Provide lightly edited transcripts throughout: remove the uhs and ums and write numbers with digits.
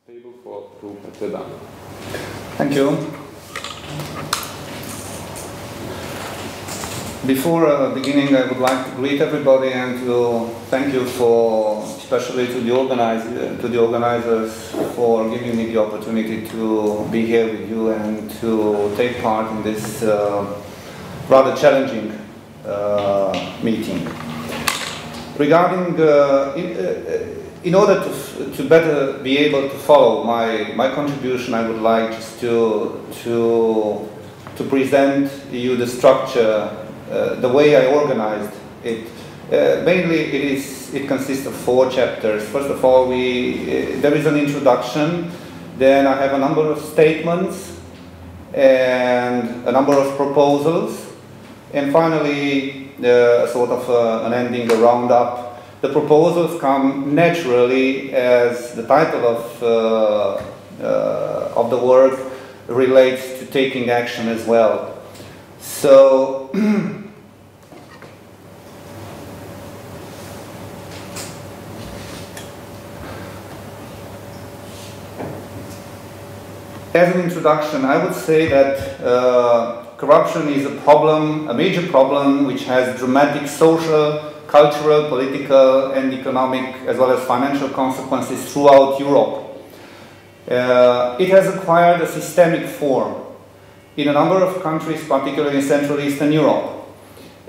Table for Petre Damo. Thank you. Before beginning, I would like to greet everybody and to thank you for, especially to the organizers, for giving me the opportunity to be here with you and to take part in this rather challenging meeting. Regarding, in order to better be able to follow my contribution, I would like just to present you the structure, the way I organized it. Mainly it consists of 4 chapters. First of all, there is an introduction, then I have a number of statements and a number of proposals, and finally a sort of an ending, a roundup. The proposals come naturally as the title of the work relates to taking action as well. So as an introduction, I would say that corruption is a problem, a major problem, which has dramatic social, cultural, political, and economic, as well as financial consequences throughout Europe. It has acquired a systemic form in a number of countries, particularly in Central Eastern Europe.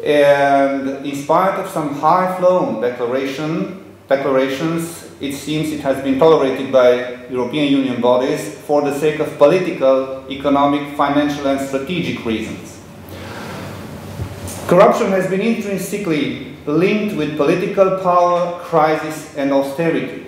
And in spite of some high-flown declarations, it seems it has been tolerated by European Union bodies for the sake of political, economic, financial, and strategic reasons. Corruption has been intrinsically linked with political power, crisis, and austerity.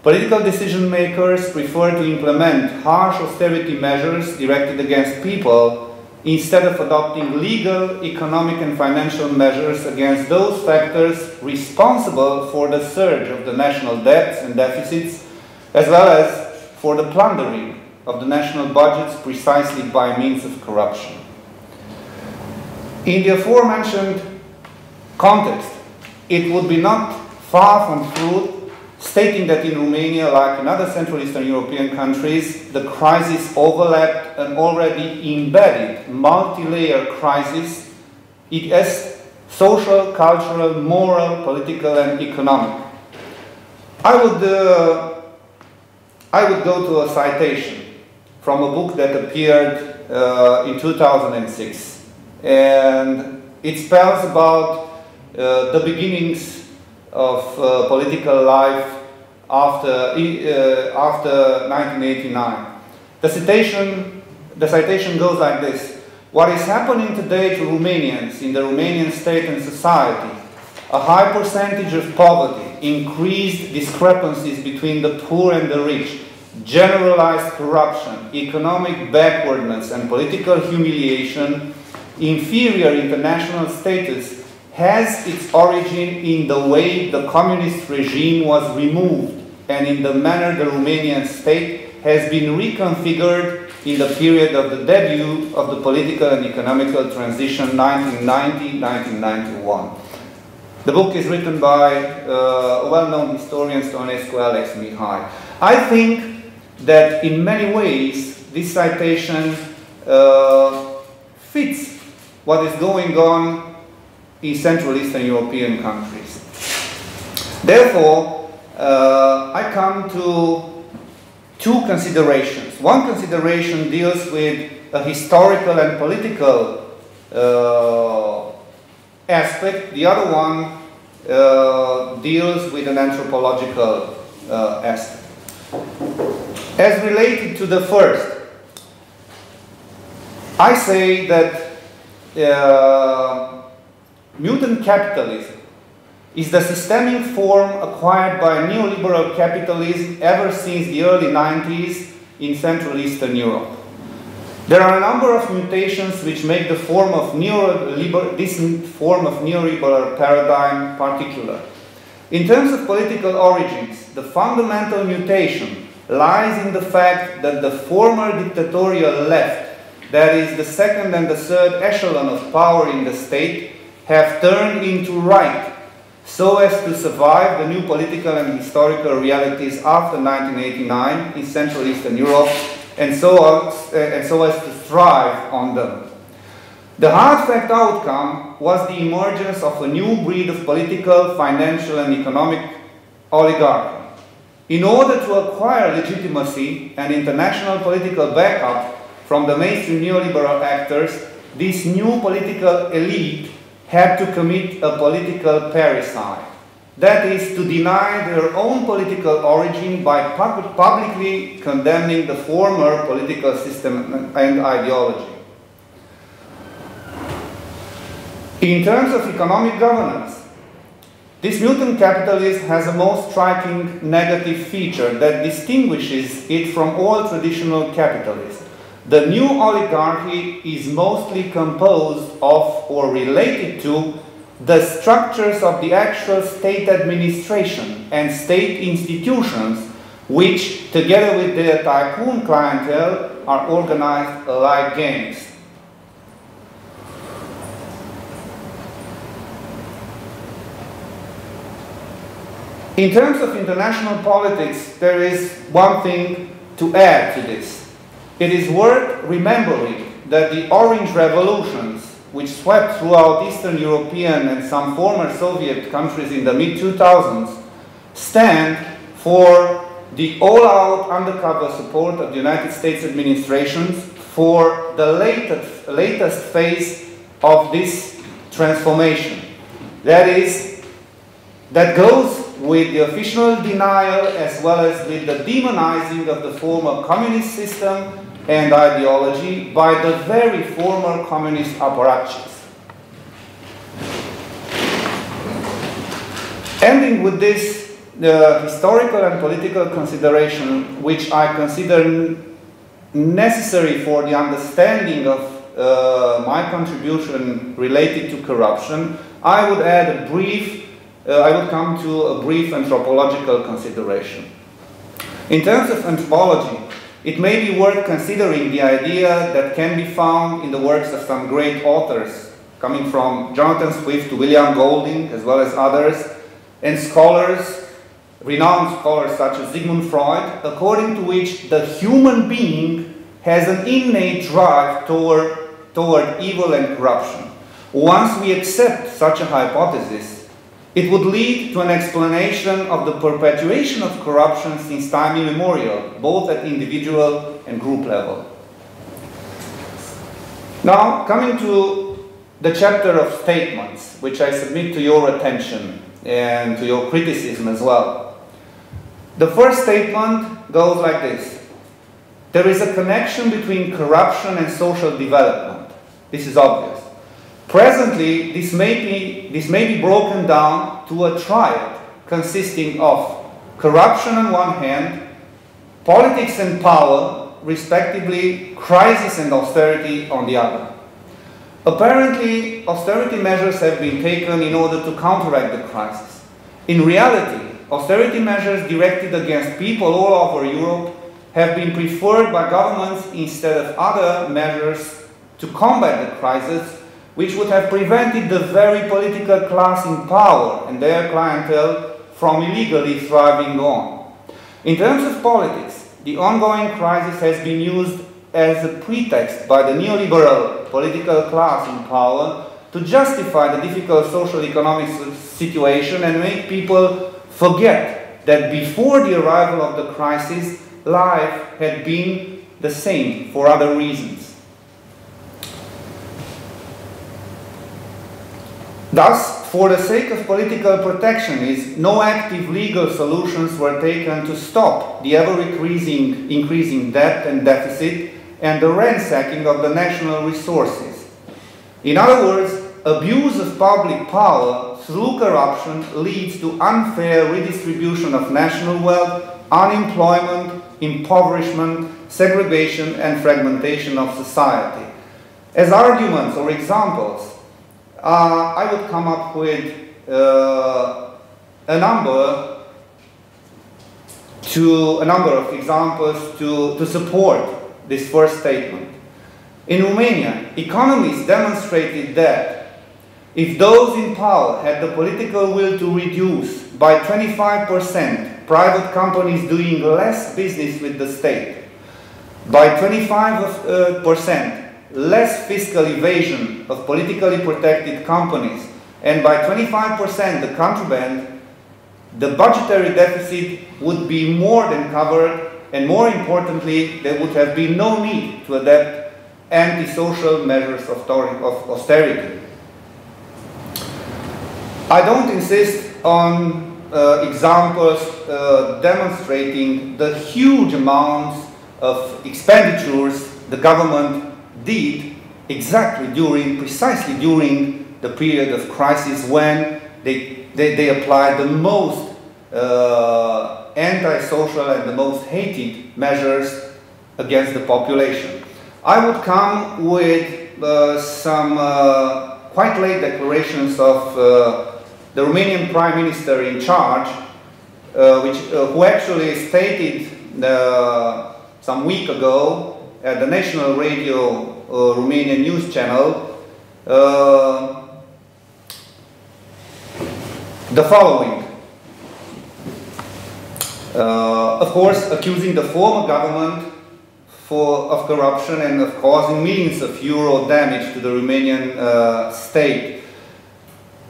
Political decision makers prefer to implement harsh austerity measures directed against people instead of adopting legal, economic, and financial measures against those factors responsible for the surge of the national debts and deficits, as well as for the plundering of the national budgets precisely by means of corruption. In the aforementioned context, it would be not far from truth stating that in Romania, like in other Central Eastern European countries, the crisis overlapped an already embedded multi-layer crisis. It has social, cultural, moral, political, and economic. I would go to a citation from a book that appeared in 2006, and it spells about the beginnings of political life after 1989. The citation goes like this: "What is happening today to Romanians in the Romanian state and society, a high percentage of poverty, increased discrepancies between the poor and the rich, generalized corruption, economic backwardness and political humiliation, inferior international status, has its origin in the way the communist regime was removed and in the manner the Romanian state has been reconfigured in the period of the debut of the political and economical transition 1990-1991. The book is written by a well-known historian, Stonescu Alex Mihai. I think that in many ways this citation fits what is going on in Central Eastern European countries. Therefore, I come to 2 considerations. One consideration deals with a historical and political aspect. The other one deals with an anthropological aspect. As related to the first, I say that mutant capitalism is the systemic form acquired by neoliberal capitalism ever since the early 90s in Central Eastern Europe. There are a number of mutations which make this form of neoliberal paradigm particular. In terms of political origins, the fundamental mutation lies in the fact that the former dictatorial left, that is the second and the third echelon of power in the state, have turned into right, so as to survive the new political and historical realities after 1989 in Central Eastern Europe, and so as to thrive on them. The hard fact outcome was the emergence of a new breed of political, financial, and economic oligarchy. In order to acquire legitimacy and international political backup from the mainstream neoliberal actors, this new political elite had to commit a political parricide. That is, to deny their own political origin by publicly condemning the former political system and ideology. In terms of economic governance, this mutant capitalism has a most striking negative feature that distinguishes it from all traditional capitalism. The new oligarchy is mostly composed of or related to the structures of the actual state administration and state institutions, which, together with their tycoon clientele, are organized like gangs. In terms of international politics, there is one thing to add to this. It is worth remembering that the Orange Revolutions, which swept throughout Eastern European and some former Soviet countries in the mid-2000s, stand for the all-out undercover support of the United States administrations for the latest phase of this transformation. That goes with the official denial as well as with the demonizing of the former communist system and ideology by the very former communist apparatchiks. Ending with this historical and political consideration, which I consider necessary for the understanding of my contribution related to corruption, I would come to a brief anthropological consideration. In terms of anthropology, it may be worth considering the idea that can be found in the works of some great authors, coming from Jonathan Swift to William Golding, as well as others, and scholars, renowned scholars such as Sigmund Freud, according to which the human being has an innate drive toward evil and corruption. Once we accept such a hypothesis, it would lead to an explanation of the perpetuation of corruption since time immemorial, both at individual and group level. Now, coming to the chapter of statements, which I submit to your attention and to your criticism as well. The first statement goes like this. There is a connection between corruption and social development. This is obvious. Presently, this may be broken down to a triad consisting of corruption on one hand, politics and power, respectively, crisis and austerity on the other. Apparently, austerity measures have been taken in order to counteract the crisis. In reality, austerity measures directed against people all over Europe have been preferred by governments instead of other measures to combat the crisis, which would have prevented the very political class in power and their clientele from illegally thriving on. In terms of politics, the ongoing crisis has been used as a pretext by the neoliberal political class in power to justify the difficult social economic situation and make people forget that before the arrival of the crisis, life had been the same for other reasons. Thus, for the sake of political protectionism, no active legal solutions were taken to stop the ever-increasing debt and deficit and the ransacking of the national resources. In other words, abuse of public power through corruption leads to unfair redistribution of national wealth, unemployment, impoverishment, segregation, and fragmentation of society. As arguments or examples, I would come up with a number of examples to support this first statement. In Romania, economists demonstrated that if those in power had the political will to reduce by 25% private companies doing less business with the state, by 25% less fiscal evasion of politically protected companies, and by 25% the contraband, the budgetary deficit would be more than covered, and more importantly, there would have been no need to adapt anti-social measures of austerity. I don't insist on examples demonstrating the huge amounts of expenditures the government did precisely during the period of crisis when they applied the most anti-social and the most hated measures against the population. I would come with some quite late declarations of the Romanian Prime Minister in charge, who actually stated some week ago at the national radio Romanian news channel the following. Of course, accusing the former government of corruption and of causing millions of euro damage to the Romanian state.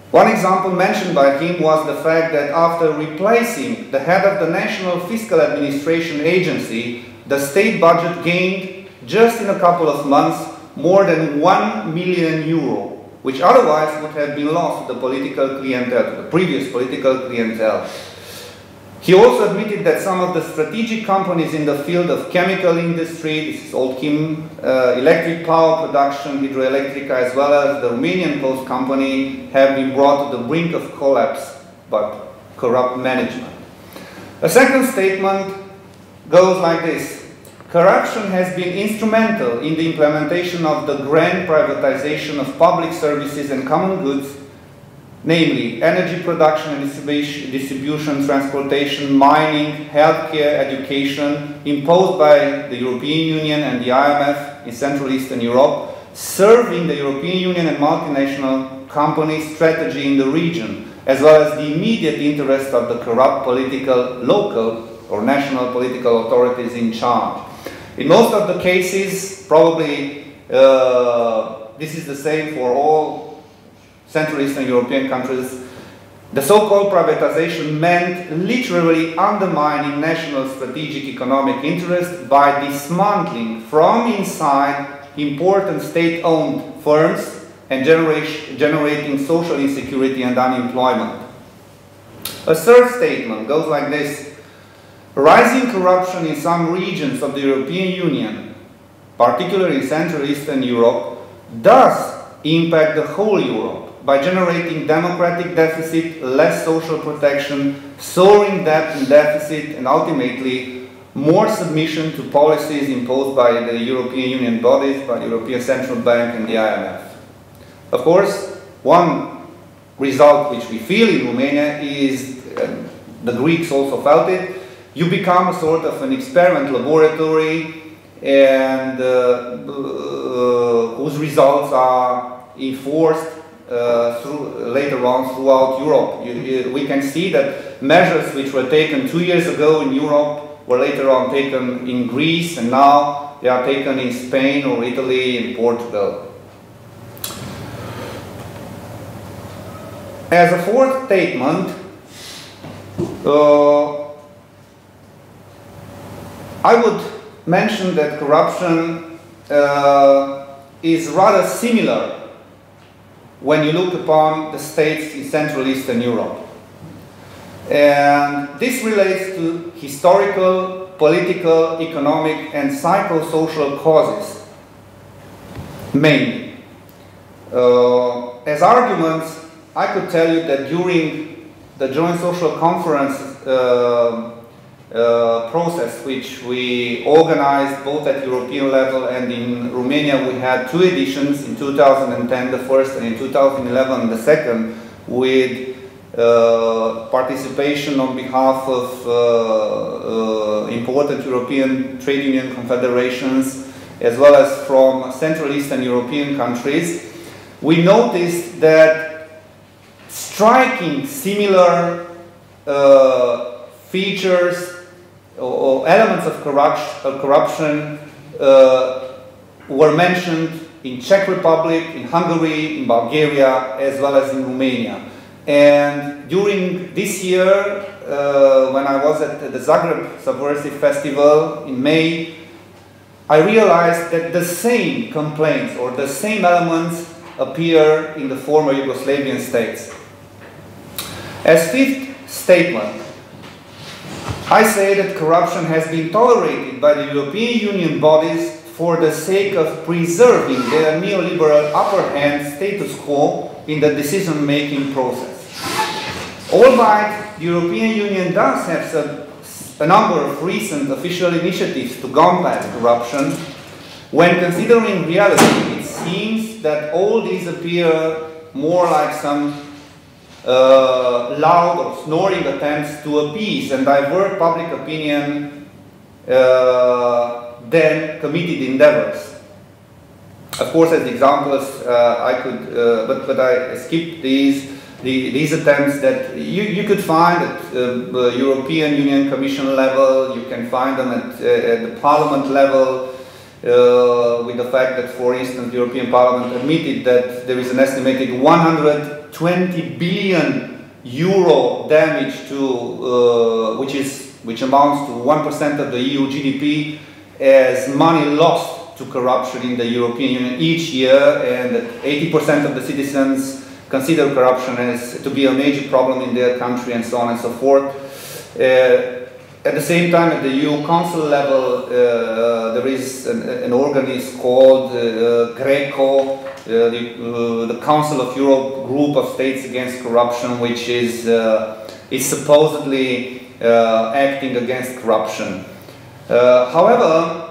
One example mentioned by him was the fact that after replacing the head of the National Fiscal Administration Agency, the state budget gained, just in a couple of months, more than 1 million euro, which otherwise would have been lost to the political clientele, to the previous political clientele. He also admitted that some of the strategic companies in the field of chemical industry, this is Olchem, electric power production, Hidroelectrica, as well as the Romanian Post Company, have been brought to the brink of collapse by corrupt management. A second statement goes like this. Corruption has been instrumental in the implementation of the grand privatization of public services and common goods, namely energy production and distribution, transportation, mining, healthcare, education, imposed by the European Union and the IMF in Central Eastern Europe, serving the European Union and multinational companies' strategy in the region, as well as the immediate interest of the corrupt political, local or national political authorities in charge. In most of the cases, probably this is the same for all Central Eastern European countries, the so-called privatization meant literally undermining national strategic economic interests by dismantling from inside important state-owned firms and generating social insecurity and unemployment. A third statement goes like this. Rising corruption in some regions of the European Union, particularly in Central Eastern Europe, does impact the whole Europe by generating democratic deficit, less social protection, soaring debt and deficit, and ultimately more submission to policies imposed by the European Union bodies, by the European Central Bank and the IMF. Of course, one result which we feel in Romania is, the Greeks also felt it, you become a sort of an experiment laboratory and whose results are enforced later on throughout Europe. We can see that measures which were taken 2 years ago in Europe were later on taken in Greece, and now they are taken in Spain or Italy and Portugal. As a fourth statement, I would mention that corruption is rather similar when you look upon the states in Central Eastern Europe. And this relates to historical, political, economic, and psychosocial causes, mainly. As arguments, I could tell you that during the Joint Social Conference process, which we organized both at European level and in Romania, we had 2 editions, in 2010 the first and in 2011 the second, with participation on behalf of important European trade union confederations, as well as from Central Eastern European countries. We noticed that striking similar features or elements of corruption were mentioned in Czech Republic, in Hungary, in Bulgaria, as well as in Romania. And during this year, when I was at the Zagreb Subversive Festival in May, I realized that the same complaints or the same elements appear in the former Yugoslavian states. As fifth statement, I say that corruption has been tolerated by the European Union bodies for the sake of preserving their neoliberal upper hand status quo in the decision-making process. Albeit the European Union does have a number of recent official initiatives to combat corruption, when considering reality, it seems that all these appear more like some loud or snoring attempts to appease and divert public opinion than committed endeavors. Of course, as examples, I could, but I skipped these attempts that you could find at the European Union Commission level. You can find them at the Parliament level, with the fact that, for instance, the European Parliament admitted that there is an estimated 120 billion euro damage to, which amounts to 1% of the EU GDP, as money lost to corruption in the European Union each year, and that 80% of the citizens consider corruption as to be a major problem in their country, and so on and so forth. At the same time, at the EU Council level, there is an organism called GRECO, the Council of Europe Group of States Against Corruption, which is supposedly acting against corruption. However,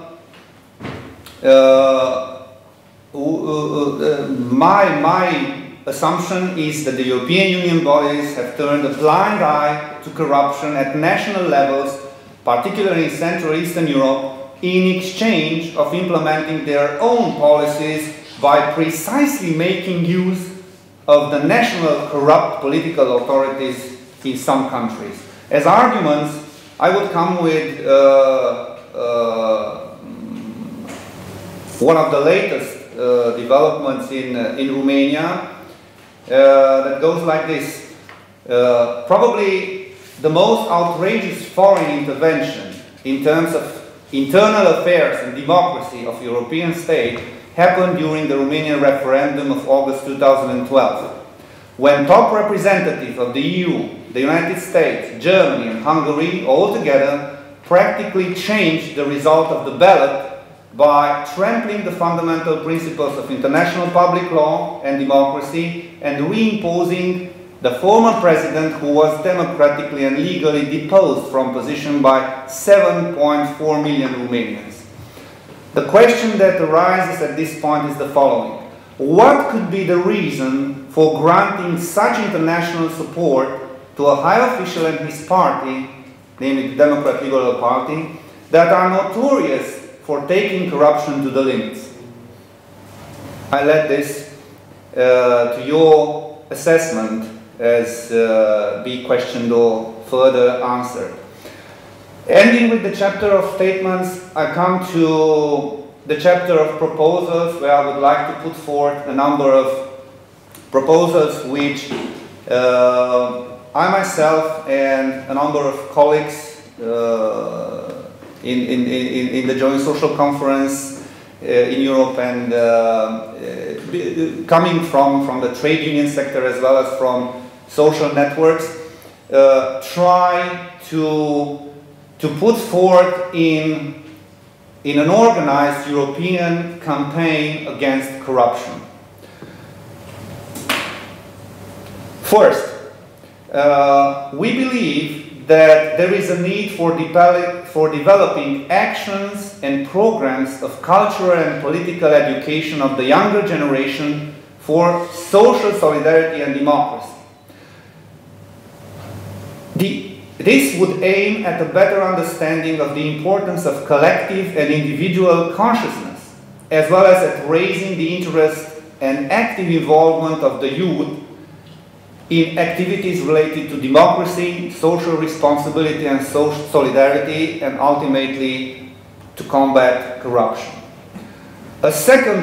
my assumption is that the European Union bodies have turned a blind eye to corruption at national levels, particularly in Central Eastern Europe, in exchange of implementing their own policies by precisely making use of the national corrupt political authorities in some countries. As arguments, I would come with one of the latest developments in Romania, that goes like this. Probably the most outrageous foreign intervention in terms of internal affairs and democracy of European state happened during the Romanian referendum of August 2012, when top representatives of the EU, the United States, Germany and Hungary all together practically changed the result of the ballot by trampling the fundamental principles of international public law and democracy and reimposing the former president, who was democratically and legally deposed from position by 7.4 million Romanians. The question that arises at this point is the following. What could be the reason for granting such international support to a high official and his party, namely the Democrat Liberal Party, that are notorious for taking corruption to the limits? I let this to your assessment as be questioned or further answered. Ending with the chapter of statements, I come to the chapter of proposals, where I would like to put forth a number of proposals which I myself and a number of colleagues in the Joint Social Conference in Europe, and coming from the trade union sector as well as from social networks, try to put forth in an organized European campaign against corruption. First, we believe that there is a need for developing actions and programs of cultural and political education of the younger generation for social solidarity and democracy. This would aim at a better understanding of the importance of collective and individual consciousness, as well as at raising the interest and active involvement of the youth in activities related to democracy, social responsibility and social solidarity, and ultimately to combat corruption. A second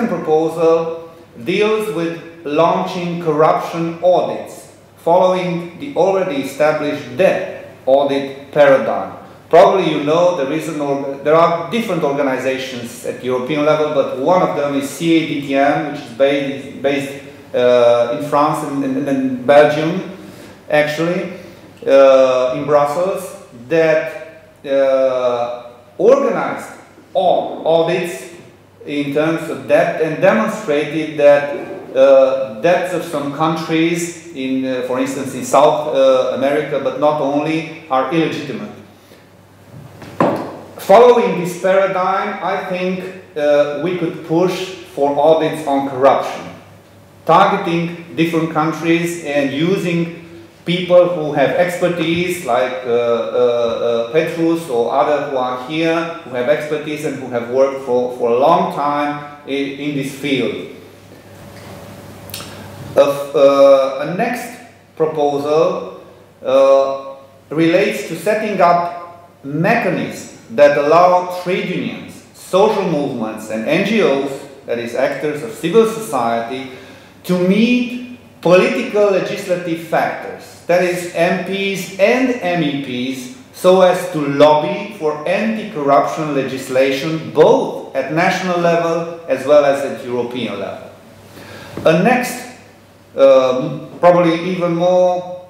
proposal deals with launching corruption audits, following the already established debt audit paradigm. Probably you know there are different organizations at European level, but one of them is CADTM, which is based in France and in Belgium, actually, in Brussels, that organized audits in terms of debt and demonstrated that debts of some countries, for instance, in South America, but not only, are illegitimate. Following this paradigm, I think we could push for audits on corruption, targeting different countries and using people who have expertise, like Petrus or others who are here, who have expertise and who have worked for a long time in this field. A next proposal relates to setting up mechanisms that allow trade unions, social movements and NGOs, that is actors of civil society, to meet political legislative factors, that is MPs and MEPs, so as to lobby for anti-corruption legislation both at national level as well as at European level. A next, probably even more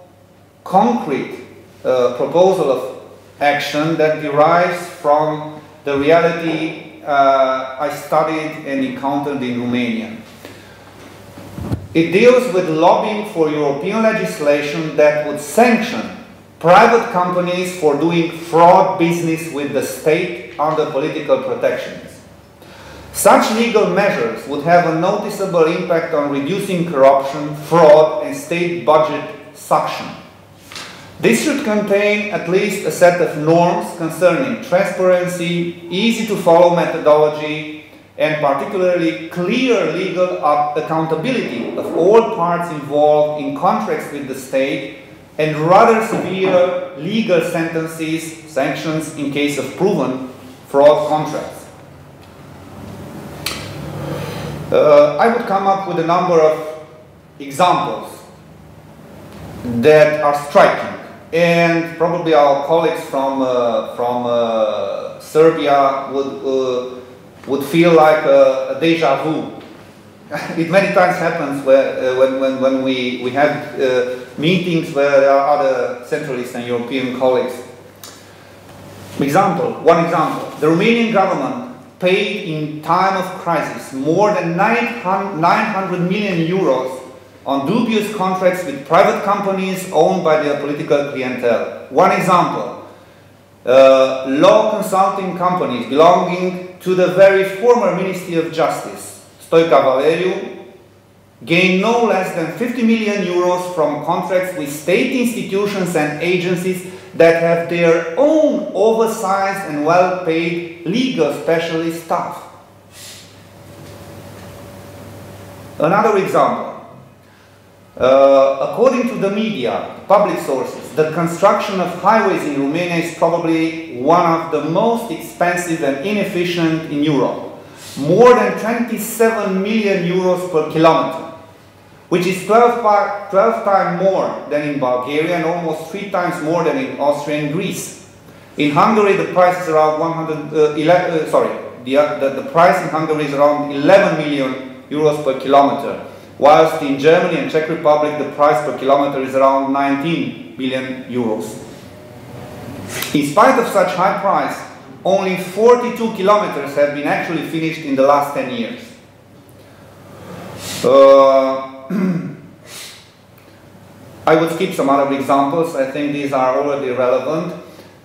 concrete proposal of action that derives from the reality I studied and encountered in Romania. It deals with lobbying for European legislation that would sanction private companies for doing fraud business with the state under political protections. Such legal measures would have a noticeable impact on reducing corruption, fraud, and state budget suction. This should contain at least a set of norms concerning transparency, easy-to-follow methodology, and particularly clear legal accountability of all parts involved in contracts with the state, and rather severe legal sanctions in case of proven fraud contracts. I would come up with a number of examples that are striking, and probably our colleagues from Serbia would feel like a deja vu. It many times happens when we have meetings where there are other Central Eastern European colleagues. One example, the Romanian government paid in time of crisis more than 900 million euros on dubious contracts with private companies owned by their political clientele. One example, law consulting companies belonging to the very former Ministry of Justice, Stoica Valeriu, gained no less than 50 million euros from contracts with state institutions and agencies that have their own oversized and well-paid legal specialist staff. Another example. According to the media, public sources, the construction of highways in Romania is probably one of the most expensive and inefficient in Europe. More than 27 million euros per kilometer, which is 12 times more than in Bulgaria and almost 3 times more than in Austria and Greece. In Hungary, the price is around the price in Hungary is around 11 million euros per kilometer. Whilst in Germany and Czech Republic the price per kilometer is around 19 billion euros. In spite of such high price, only 42 kilometers have been actually finished in the last 10 years. I would skip some other examples, I think these are already relevant.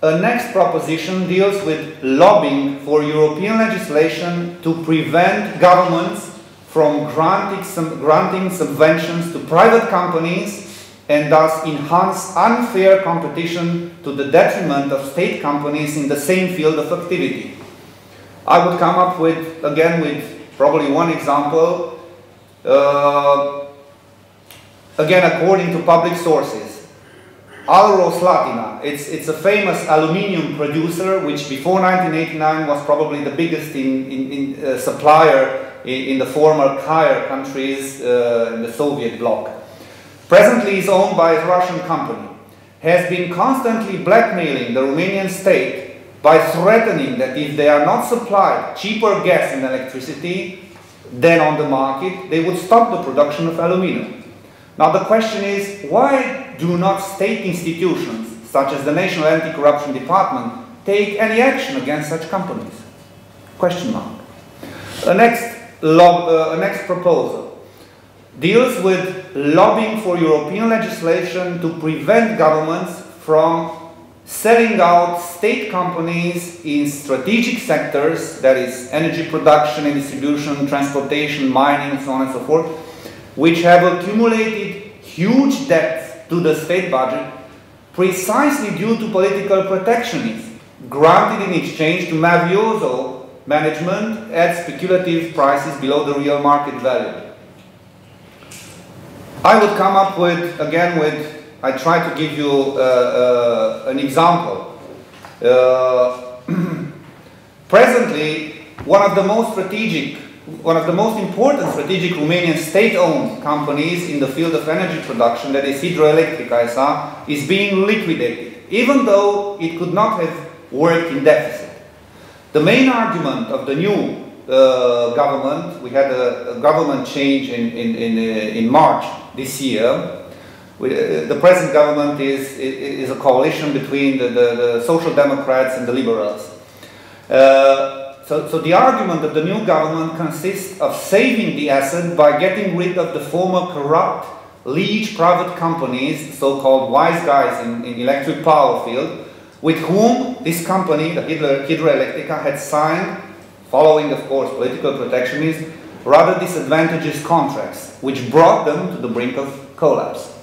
A next proposition deals with lobbying for European legislation to prevent governments from granting subventions to private companies and thus enhance unfair competition to the detriment of state companies in the same field of activity. I would come up with, again, with probably one example. again according to public sources. Alros Latina, it's a famous aluminium producer which before 1989 was probably the biggest supplier in the former CAIR countries in the Soviet bloc. Presently is owned by a Russian company, has been constantly blackmailing the Romanian state by threatening that if they are not supplied cheaper gas and electricity than on the market, they would stop the production of aluminum. Now the question is, why do not state institutions, such as the National Anti-Corruption Department, take any action against such companies? Question mark. A next proposal deals with lobbying for European legislation to prevent governments from selling out state companies in strategic sectors, that is energy production and distribution, transportation, mining, so on and so forth, which have accumulated huge debts to the state budget precisely due to political protectionism granted in exchange to mafioso management at speculative prices below the real market value. I would come up with, again, I try to give you an example. Presently, one of the most important strategic Romanian state-owned companies in the field of energy production, that is Hidroelectrica S.A., is being liquidated, even though it could not have worked in deficit. The main argument of the new government, we had a government change in March this year. The present government is a coalition between the Social Democrats and the Liberals. So the argument of the new government consists of saving the asset by getting rid of the former corrupt, leech private companies, so-called wise guys in electric power field, with whom this company, the Hidroelectrica, had signed, following, of course, political protectionism, rather disadvantageous contracts, which brought them to the brink of collapse.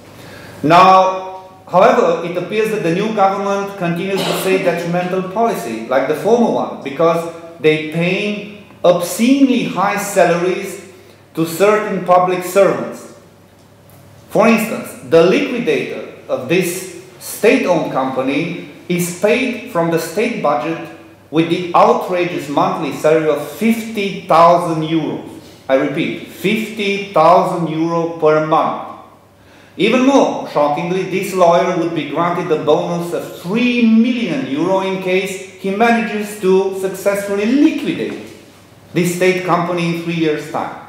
Now, however, it appears that the new government continues to say detrimental policy, like the former one, because they pay obscenely high salaries to certain public servants. For instance, the liquidator of this state-owned company is paid from the state budget with the outrageous monthly salary of 50,000 euros. I repeat, 50,000 euros per month. Even more shockingly, this lawyer would be granted a bonus of 3 million euro in case he manages to successfully liquidate this state company in 3 years' time.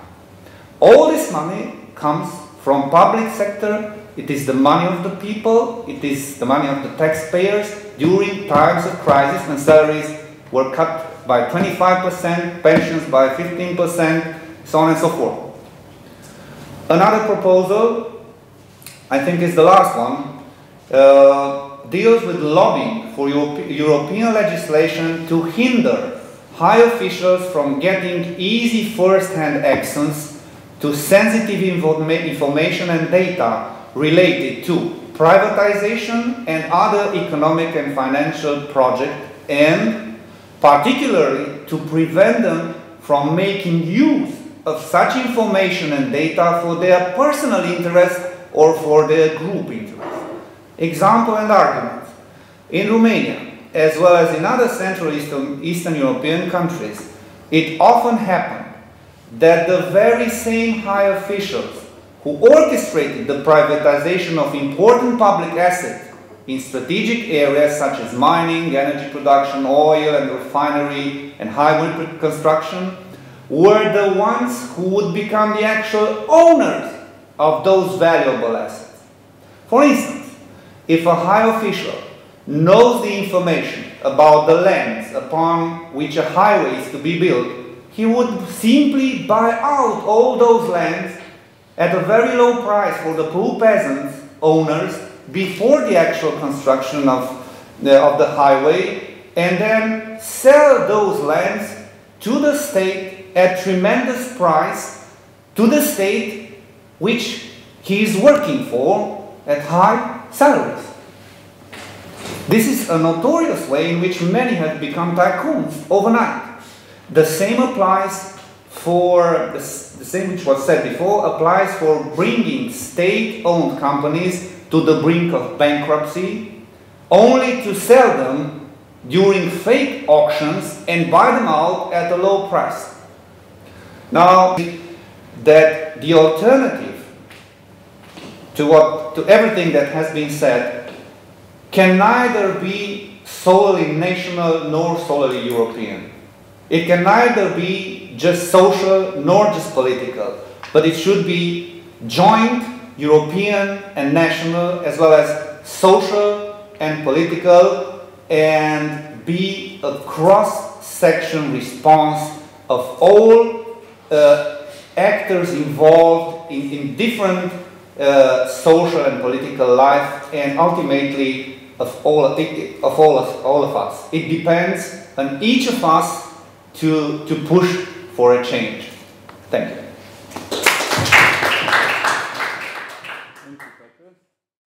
All this money comes from public sector. It is the money of the people, it is the money of the taxpayers during times of crisis when salaries were cut by 25%, pensions by 15%, so on and so forth. Another proposal, I think is the last one, deals with lobbying for European legislation to hinder high officials from getting easy first-hand access to sensitive information and data related to privatization and other economic and financial projects, and particularly to prevent them from making use of such information and data for their personal interest or for their group interest. Example and arguments. In Romania, as well as in other Central Eastern European countries, it often happened that the very same high officials who orchestrated the privatization of important public assets in strategic areas such as mining, energy production, oil and refinery and highway construction were the ones who would become the actual owners of those valuable assets. For instance, if a high official knows the information about the lands upon which a highway is to be built, he would simply buy out all those lands at a very low price for the poor peasants, owners, before the actual construction of the highway, and then sell those lands to the state at tremendous price, to the state which he is working for at high salaries. This is a notorious way in which many have become tycoons overnight. The same applies for the same which was said before applies for bringing state-owned companies to the brink of bankruptcy, only to sell them during fake auctions and buy them out at a low price. Now, that the alternative to everything that has been said can neither be solely national nor solely European. It can neither be just social nor just political, but it should be joint European and national, as well as social and political, and be a cross-section response of all actors involved in different social and political life, and ultimately of all of us. It depends on each of us to push for a change. Thank you.